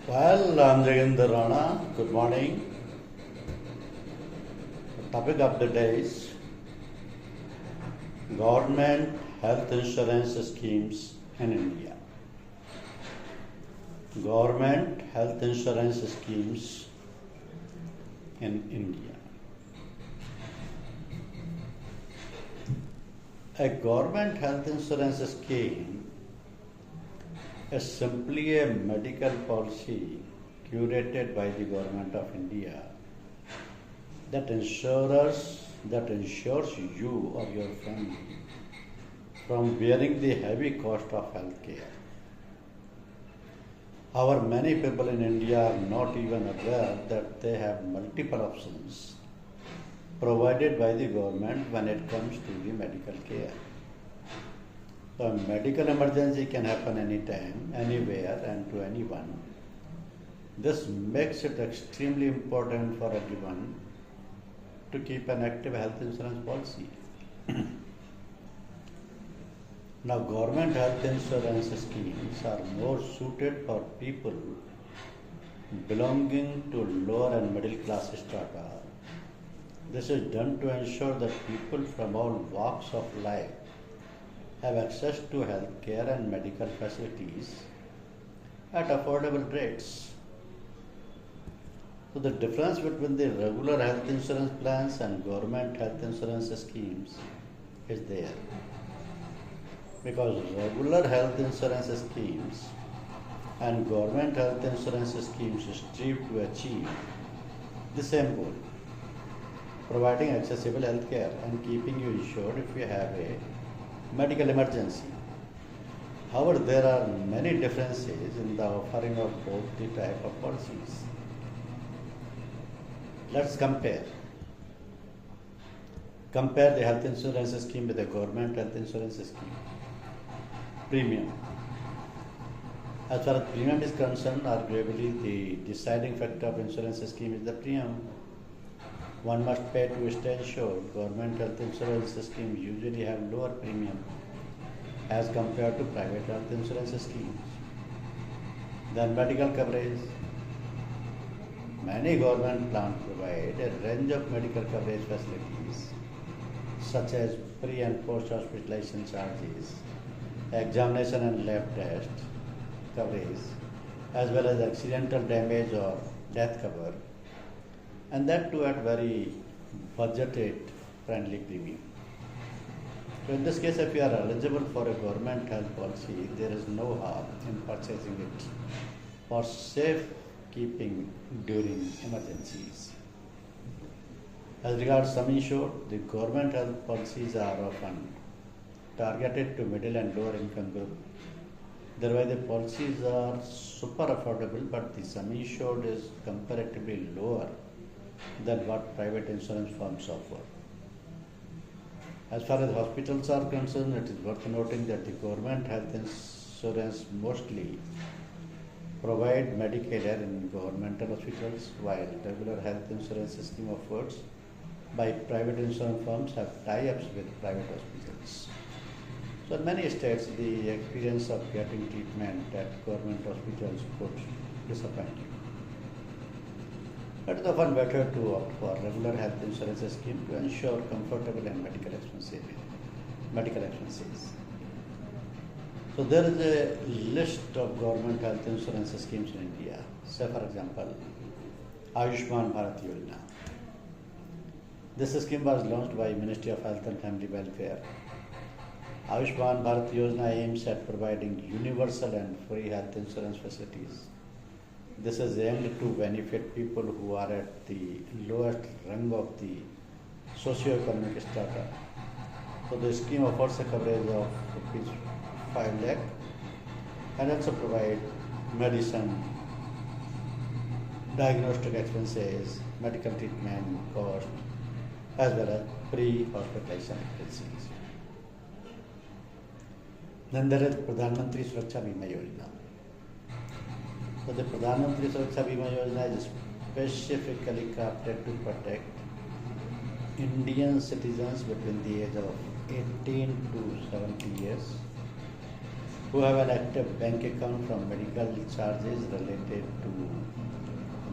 Well, I'm Jagendra Rana. Good morning. The topic of the day is government health insurance schemes in India. Government health insurance schemes in India. A government health insurance scheme is simply a medical policy curated by the Government of India that ensures you or your family from bearing the heavy cost of health care. However, many people in India are not even aware that they have multiple options provided by the government when it comes to the medical care. So, a medical emergency can happen anytime, anywhere, and to anyone. This makes it extremely important for everyone to keep an active health insurance policy. Now, government health insurance schemes are more suited for people belonging to lower and middle class strata. This is done to ensure that people from all walks of life have access to health care and medical facilities at affordable rates. So, the difference between the regular health insurance plans and government health insurance schemes is there. Because regular health insurance schemes and government health insurance schemes strive to achieve the same goal, providing accessible health care and keeping you insured if you have a medical emergency. However, there are many differences in the offering of both the type of policies. Let's compare. Compare the health insurance scheme with the government health insurance scheme. Premium. As far as premium is concerned, arguably the deciding factor of insurance scheme is the premium. One must pay to stay insured. Government health insurance schemes usually have lower premium as compared to private health insurance schemes. Then medical coverage. Many government plans provide a range of medical coverage facilities such as pre and post hospitalization charges, examination and lab test coverage, as well as accidental damage or death cover, and that too at very budgeted friendly premium. So in this case, if you are eligible for a government health policy, there is no harm in purchasing it for safe keeping during emergencies. As regards sum insured, the government health policies are often targeted to middle and lower income group. Thereby the policies are super affordable, but the sum insured is comparatively lower than what private insurance firms offer. As far as hospitals are concerned, it is worth noting that the government health insurance mostly provide medical care in governmental hospitals, while regular health insurance scheme offered by private insurance firms have tie-ups with private hospitals. So in many states, the experience of getting treatment at government hospitals could disappoint you. It is often better to opt for regular health insurance scheme to ensure comfortable and medical expenses. So there is a list of government health insurance schemes in India. Say for example, Ayushman Bharat Yojana. This scheme was launched by Ministry of Health and Family Welfare. Ayushman Bharat Yojana aims at providing universal and free health insurance facilities. This is aimed to benefit people who are at the lowest rung of the socio-economic strata. So the scheme offers a coverage of rupees 5 lakh and also provide medicine, diagnostic expenses, medical treatment cost, as well as pre-hospitalization expenses. Then there is Pradhan Mantri Suraksha Bima Yojana. So the Pradhan Mantri Suraksha Bima Yojana is specifically crafted to protect Indian citizens between the age of 18 to 70 years who have an active bank account from medical charges related to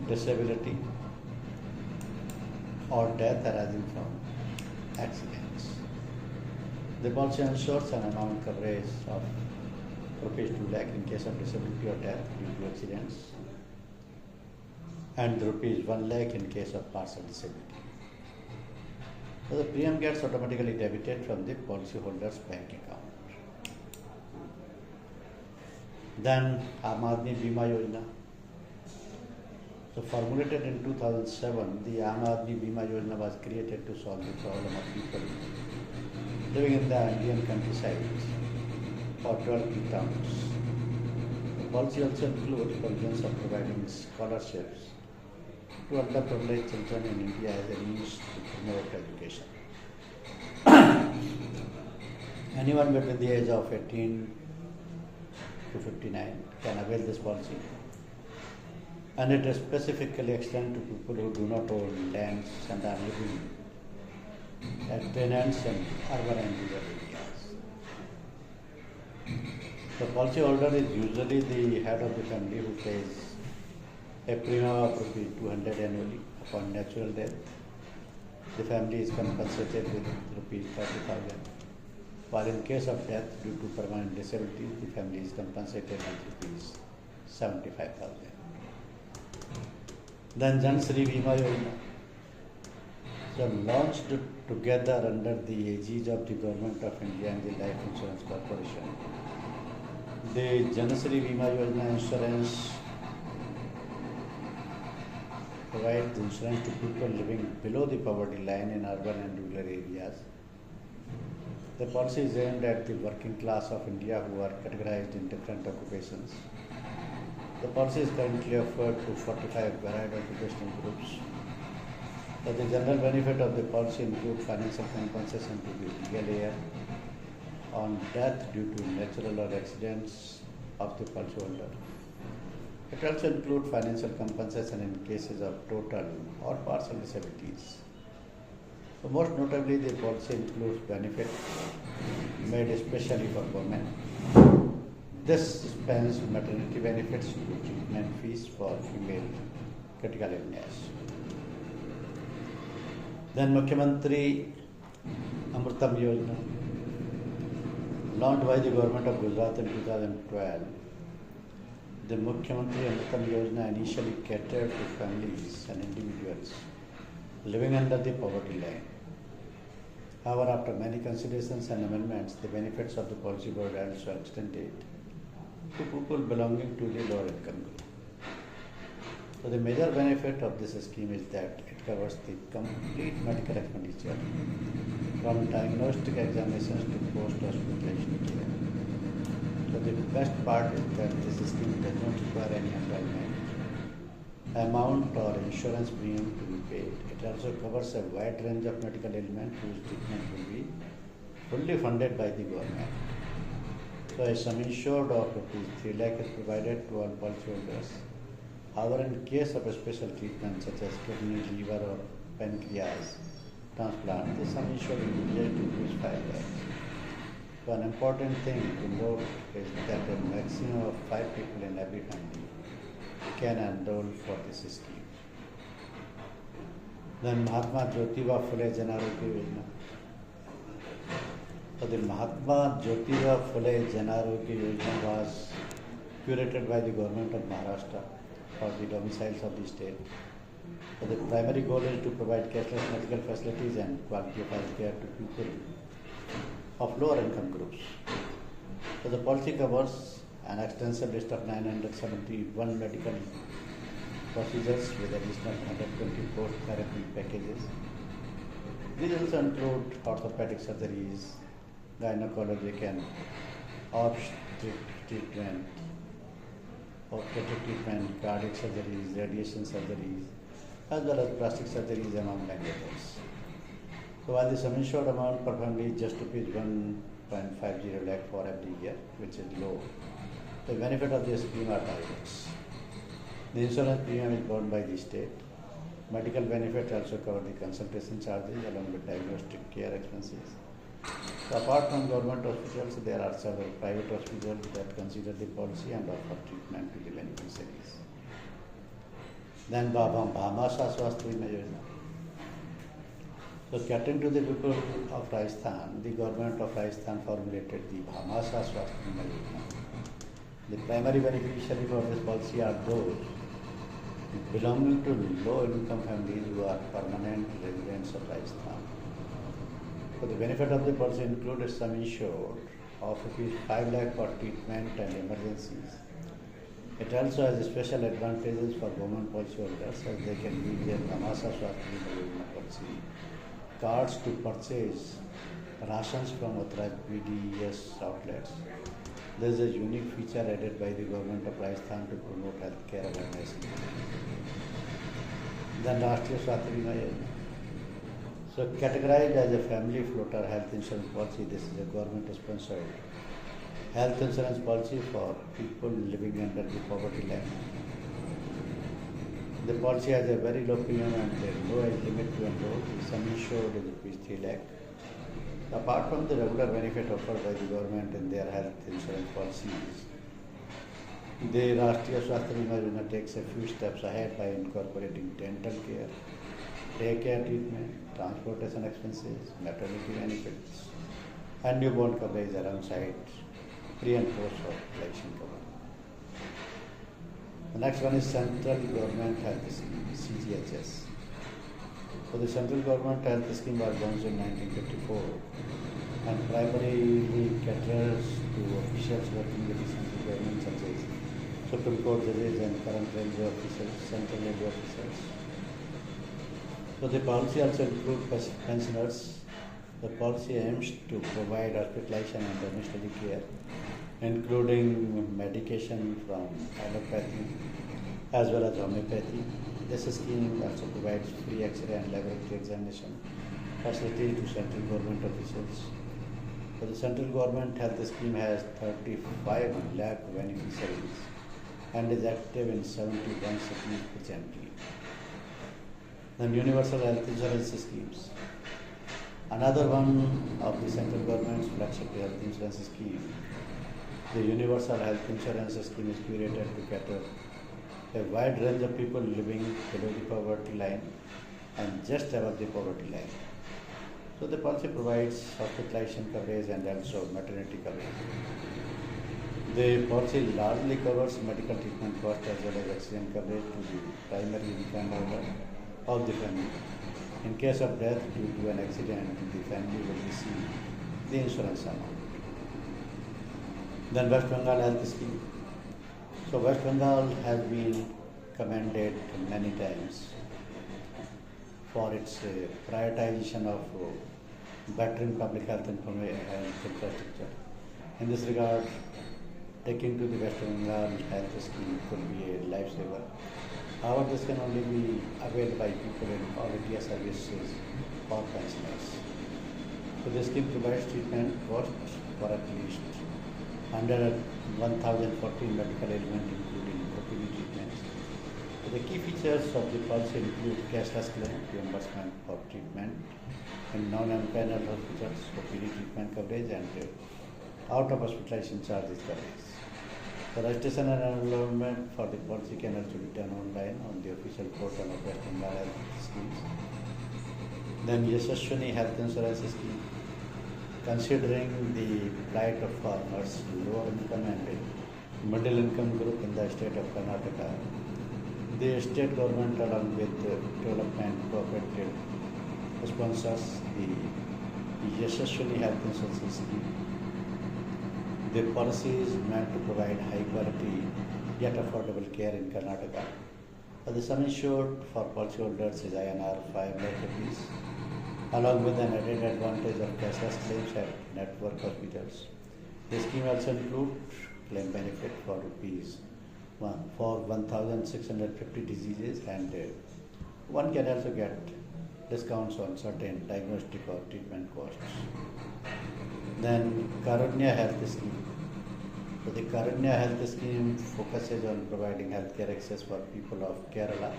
disability or death arising from accidents. The policy ensures an amount coverage of rupees 2 lakh in case of disability or death due to accidents and rupees 1 lakh in case of partial disability. So the premium gets automatically debited from the policyholder's bank account. Then Aam Aadmi Bima Yojana. So formulated in 2007, the Aam Aadmi Bima Yojana was created to solve the problem of people living in the Indian countryside for 12 key towns. The policy also includes provisions of providing scholarships to underprivileged children in India as a means to promote education. Anyone between the age of 18 to 59 can avail this policy, and it is specifically extended to people who do not own lands and are living as tenants in urban and rural areas. The policyholder is usually the head of the family who pays a premium of rupees 200 annually upon natural death. The family is compensated with rupees 30,000, while in case of death due to permanent disability, the family is compensated with rupees 75,000. Then Jan Shri Bima Yojana. So launched together under the aegis of the Government of India and the Life Insurance Corporation. The Jan Shri Bima Yojana insurance provides insurance to people living below the poverty line in urban and rural areas. The policy is aimed at the working class of India who are categorized in different occupations. The policy is currently offered to 45 varied occupational groups. So the general benefit of the policy includes financial compensation to the legal heir on death due to natural or accidents of the policyholder. It also includes financial compensation in cases of total or partial disabilities. So most notably, the policy includes benefits made especially for women. This spans maternity benefits to treatment fees for female critical illness. Then Mukhyamantri Amritam Yojana, launched by the government of Gujarat in 2012. The Mukhyamantri Amritam Yojana initially catered to families and individuals living under the poverty line. However, after many considerations and amendments, the benefits of the policy were also extended to people belonging to the lower income group. So the major benefit of this scheme is that it covers the complete medical expenditure from diagnostic examinations to post-hospitalization care. So the best part is that this scheme does not require any employment amount or insurance premium to be paid. It also covers a wide range of medical ailments whose treatment will be fully funded by the government. So a sum insured of rupees 3 lakh is provided to all policyholders. However, in case of a special treatment such as kidney, liver or pancreas transplant, the sum insured will be raised to rupees 5 lakhs. So an important thing to note is that a maximum of 5 people in every family can enroll for this scheme. Then Mahatma Jyotiba Phule Jan Arogya Yojana. So the Mahatma Jyotiba Phule Jan Arogya Yojana was curated by the government of Maharashtra for the domiciles of the state. So the primary goal is to provide cashless medical facilities and quality of health care to people of lower income groups. So the policy covers an extensive list of 971 medical procedures with additional 124 therapy packages. These also include orthopedic surgeries, gynecologic and obstetric treatment, obstetric treatment, cardiac surgeries, radiation surgeries, as well as plastic surgeries among many others. So while the sum insured amount per family is just rupees 1.50 lakh for every year, which is low, the benefit of this scheme are diverse. The insurance premium is borne by the state. Medical benefits also cover the consultation charges along with diagnostic care expenses. So apart from government hospitals, there are several private hospitals that consider the policy and offer treatment to the beneficiaries. Then Bhamasa Swasthya Bima Yojana. So catering to the people of Rajasthan, the government of Rajasthan formulated the Bhamasa Swasthya Bima Yojana. The primary beneficiary for this policy are those belonging to low-income families who are permanent residents of Rajasthan. So the benefit of the policy included sum insured of Rs 5 lakh for treatment and emergencies. It also has special advantages for government policyholders as they can use their Bhamasa Swasthya Bima Yojana policy cards to purchase rations from authorized BDS outlets. There is a unique feature added by the government of Rajasthan to promote healthcare awareness. Then Rashtriya Swasthya Bima Yojana. So categorized as a family floater health insurance policy, this is a government-sponsored health insurance policy for people living under the poverty line. The policy has a very low premium and a low age limit to enroll. The sum insured is Rs 3 lakh. Apart from the regular benefit offered by the government in their health insurance policies, the Rashtriya Swasthya Bima Yojana takes a few steps ahead by incorporating dental care, day care treatment, transportation expenses, maternity benefits, and newborn coverage alongside pre and post hospitalization cover. The next one is Central Government Health Scheme, CGHS. So the Central Government Health Scheme was launched in 1954 and primarily caters to officials working with the central government such as Supreme Court judges and current railway officials, central railway officials. So the policy also includes pensioners. The policy aims to provide hospitalization and domiciliary care, including medication from allopathy as well as homeopathy. This scheme also provides free X-ray and laboratory examination facilities to central government officials. So the central government health scheme has 35 lakh beneficiaries and is active in 71 cities presently. Then universal health insurance schemes. Another one of the central government's flagship health insurance scheme. The universal health insurance scheme is curated to cater a wide range of people living below the poverty line and just above the poverty line. So the policy provides hospitalization coverage and also maternity coverage. The policy largely covers medical treatment costs as well as accident coverage to the primary income earner of the family. In case of death due to an accident, the family will receive the insurance amount. Then West Bengal Health Scheme. So West Bengal has been commended many times for its prioritization of bettering public health infrastructure. In this regard, taking to the West Bengal Health Scheme could be a lifesaver. However, this can only be availed by people in quality services for pensioners. So the scheme provides treatment costs for at least under 1,014 medical ailments, including OPD treatments. So the key features of the policy include cashless claim, reimbursement for treatment in non-empaneled hospitals, OPD treatment coverage, and out-of-hospitalization charges coverage. The registration and enrollment for the policy can also be done online on the official portal of West Bengal Health Schemes. Then Yashaswini Health Insurance Scheme. Considering the plight of farmers, lower income and middle income group in the state of Karnataka, the state government along with the development cooperative sponsors the Yashaswini Health Insurance Scheme. The policy is meant to provide high quality yet affordable care in Karnataka. The sum insured for policyholders is INR 5 lakh rupees, along with an added advantage of cashless claims at network hospitals. The scheme also includes claim benefit for for 1,650 diseases, and one can also get discounts on certain diagnostic or treatment costs. Then Karunya Health Scheme. So the Karunya Health Scheme focuses on providing healthcare access for people of Kerala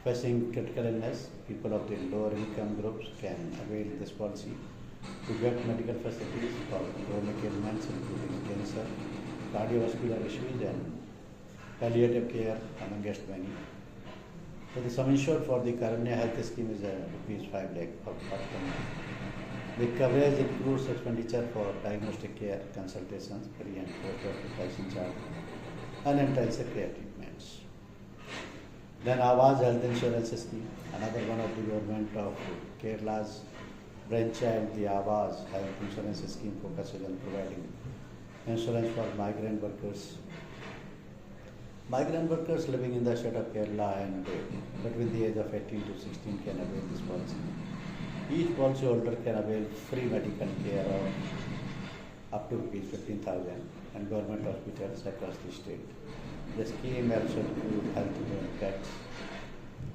facing critical illness. People of the lower income groups can avail this policy to get medical facilities for chronic ailments including cancer, cardiovascular issues and palliative care amongst many. So the sum insured for the Karanya Health Scheme is rupees 5 lakh per family. The coverage includes expenditure for diagnostic care, consultations, pre and post-hospitalization charge, and intensive care treatments. Then Awas Health Insurance Scheme, another one of the government of Kerala's brainchild, the Awas Health Insurance Scheme focuses on providing insurance for migrant workers. Migrant workers living in the state of Kerala and between the age of 18 to 16 can avail this policy. Each policyholder can avail free medical care of up to rupees 15,000 and government hospitals across the state. The scheme also includes health impacts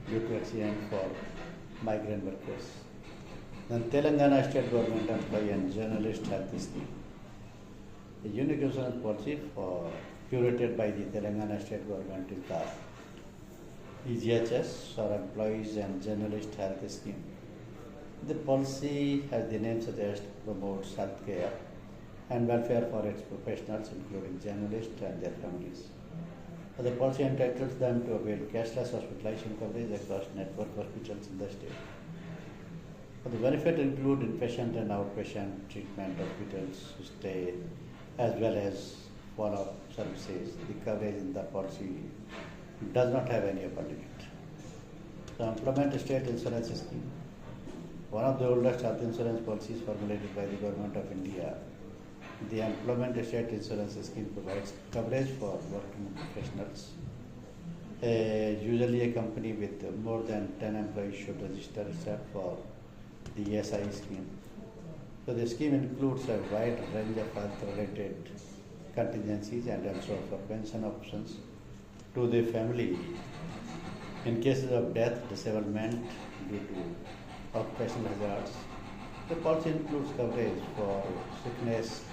due to accident for migrant workers. Then Telangana State Government Employee and Journalist Health Scheme. The unique insurance policy curated by the Telangana State Government is the EGHS or Employees and Journalist Health Scheme. The policy, as the name suggests, promotes health care and welfare for its professionals, including journalists and their families. The policy entitles them to avail cashless hospitalization coverage across network hospitals in the state. The benefit include inpatient and outpatient treatment, hospitals stay, as well as follow-up services. The coverage in the policy does not have any upper limit. The Employment State Insurance Scheme, one of the oldest health insurance policies formulated by the Government of India. The Employment State Insurance Scheme provides coverage for working professionals. Usually a company with more than 10 employees should register itself for the SI scheme. So the scheme includes a wide range of health-related contingencies and also for pension options to the family in cases of death, disablement due to occupational hazards. The policy includes coverage for sickness,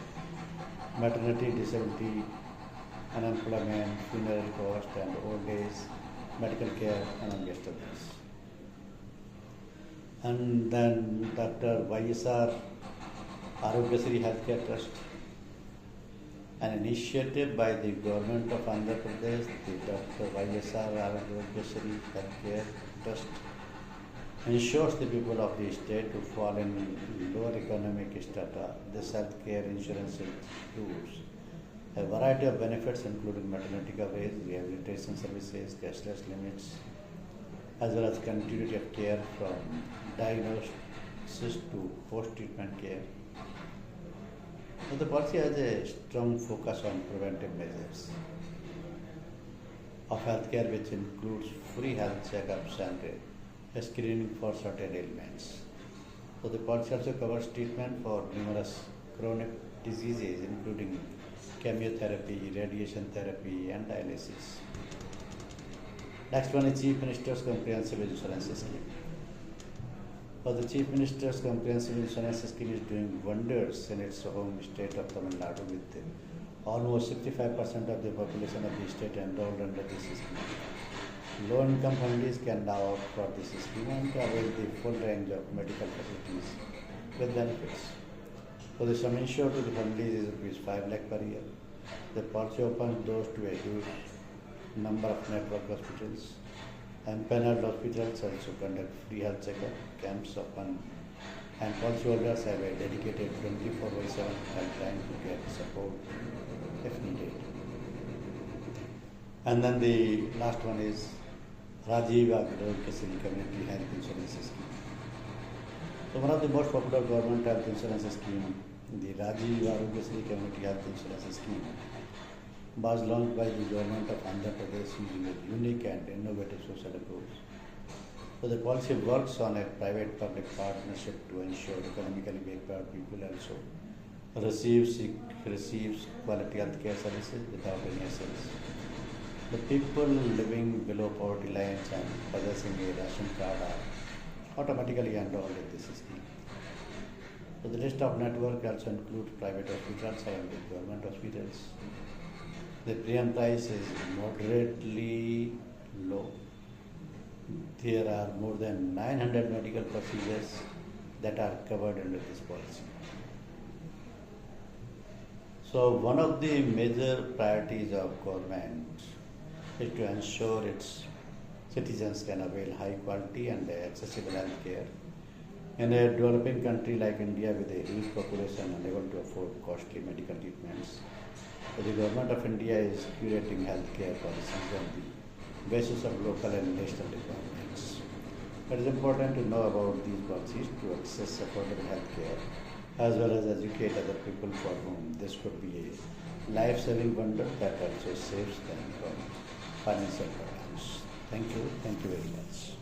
maternity, disability, unemployment, funeral cost and old age, medical care, amongst others. And then Dr. YSR Arogyasri Healthcare Trust, an initiative by the government of Andhra Pradesh, the Dr. YSR Arogyasri Healthcare Trust ensures the people of the state who fall in lower economic strata. This healthcare insurance includes a variety of benefits including maternity coverage, rehabilitation services, cashless limits, as well as continuity of care from diagnosis to post-treatment care. So the policy has a strong focus on preventive measures of healthcare, which includes free health checkups and screening for certain ailments. So the policy also covers treatment for numerous chronic diseases, including chemotherapy, radiation therapy, and dialysis. Next one is Chief Minister's Comprehensive Insurance Scheme. So the Chief Minister's Comprehensive Insurance Scheme is doing wonders in its home state of Tamil Nadu, with almost 65% of the population of the state enrolled under this scheme. Low-income families can now opt for this scheme and avail the full range of medical facilities with benefits. So the sum insured to the families is 5 lakh per year. The policy opens doors to a huge number of network hospitals. Empaneled hospitals also conduct free health checkup camps upon, and policyholders have a dedicated 24/7 helpline to get support if needed. And then the last one is Rajiv Arogyasri Community Health Insurance Scheme. So one of the most popular government health insurance scheme, the Rajiv Arogyasri Community Health Insurance Scheme, was launched by the government of Andhra Pradesh using a unique and innovative social approach. So the policy works on a private-public partnership to ensure economically backward people also receives quality healthcare services without any assets. The people living below poverty lines and possessing a ration card are automatically enrolled in this scheme. So the list of network also includes private hospitals and government hospitals. The premium price is moderately low. There are more than 900 medical procedures that are covered under this policy. So one of the major priorities of government is to ensure its citizens can avail high quality and accessible health care. In a developing country like India with a huge population unable to afford costly medical treatments, the government of India is curating healthcare policies on the basis of local and national requirements. It is important to know about these policies to access affordable healthcare as well as educate other people for whom this could be a life-saving wonder that also saves them from financial problems. Thank you very much.